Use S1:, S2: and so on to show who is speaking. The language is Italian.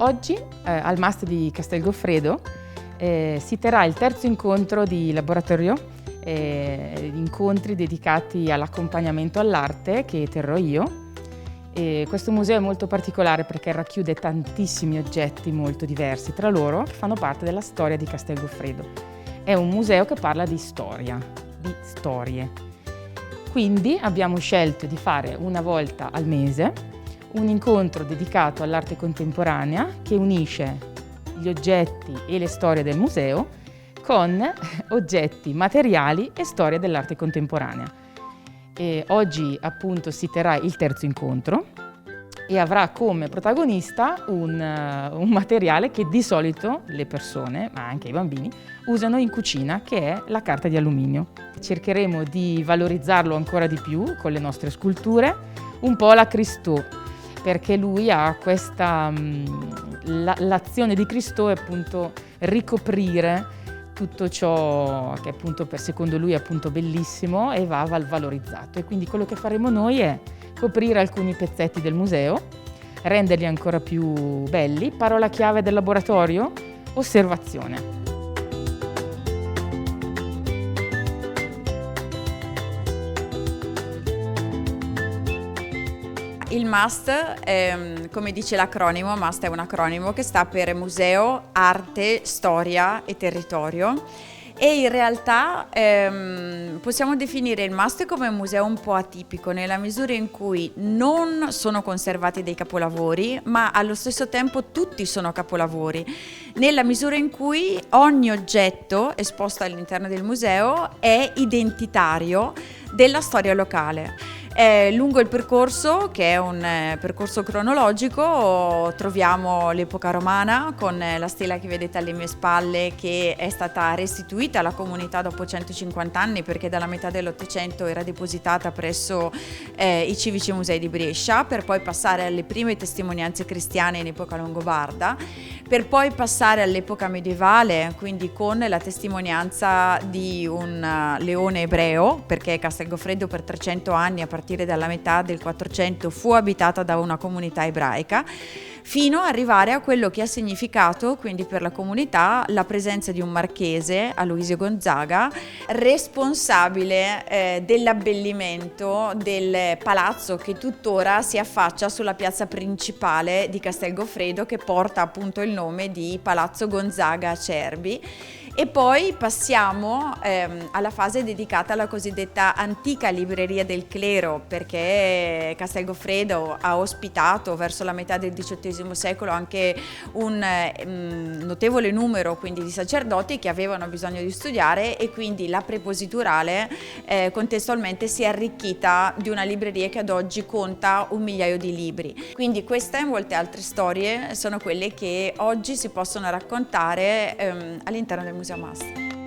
S1: Oggi al MAST di Castel Goffredo si terrà il terzo incontro di laboratorio, incontri dedicati all'accompagnamento all'arte che terrò io. Questo museo è molto particolare perché racchiude tantissimi oggetti molto diversi tra loro che fanno parte della storia di Castel Goffredo. È un museo che parla di storia, di storie. Quindi abbiamo scelto di fare una volta al mese un incontro dedicato all'arte contemporanea che unisce gli oggetti e le storie del museo con oggetti materiali e storie dell'arte contemporanea. Oggi appunto si terrà il terzo incontro e avrà come protagonista un materiale che di solito le persone, ma anche i bambini, usano in cucina, che è la carta di alluminio. Cercheremo di valorizzarlo ancora di più con le nostre sculture, un po' alla Christo, perché lui ha questa, l'azione di Christo è appunto ricoprire tutto ciò che appunto secondo lui è appunto bellissimo e va valorizzato. E quindi quello che faremo noi è coprire alcuni pezzetti del museo, renderli ancora più belli. Parola chiave del laboratorio: osservazione.
S2: Il MAST, come dice l'acronimo, MAST è un acronimo che sta per Museo, Arte, Storia e Territorio, e in realtà possiamo definire il MAST come un museo un po' atipico nella misura in cui non sono conservati dei capolavori, ma allo stesso tempo tutti sono capolavori, nella misura in cui ogni oggetto esposto all'interno del museo è identitario della storia locale. Lungo il percorso, che è un percorso cronologico, troviamo l'epoca romana con la stela che vedete alle mie spalle, che è stata restituita alla comunità dopo 150 anni perché dalla metà dell'Ottocento era depositata presso i civici musei di Brescia, per poi passare alle prime testimonianze cristiane in epoca longobarda, per poi passare all'epoca medievale, quindi con la testimonianza di un leone ebreo, perché Castel Goffredo per 300 anni, a partire dalla metà del 400, fu abitata da una comunità ebraica, fino ad arrivare a quello che ha significato quindi per la comunità la presenza di un marchese, Aloisio Gonzaga, responsabile dell'abbellimento del palazzo che tuttora si affaccia sulla piazza principale di Castel Goffredo, che porta appunto il nome di Palazzo Gonzaga Acerbi. E poi passiamo alla fase dedicata alla cosiddetta antica libreria del clero, perché Castel Goffredo ha ospitato verso la metà del XVIII secolo anche un notevole numero quindi di sacerdoti che avevano bisogno di studiare, e quindi la prepositurale contestualmente si è arricchita di una libreria che ad oggi conta 1 migliaio di libri. Quindi questa e molte altre storie sono quelle che oggi si possono raccontare all'interno del Museo MAST.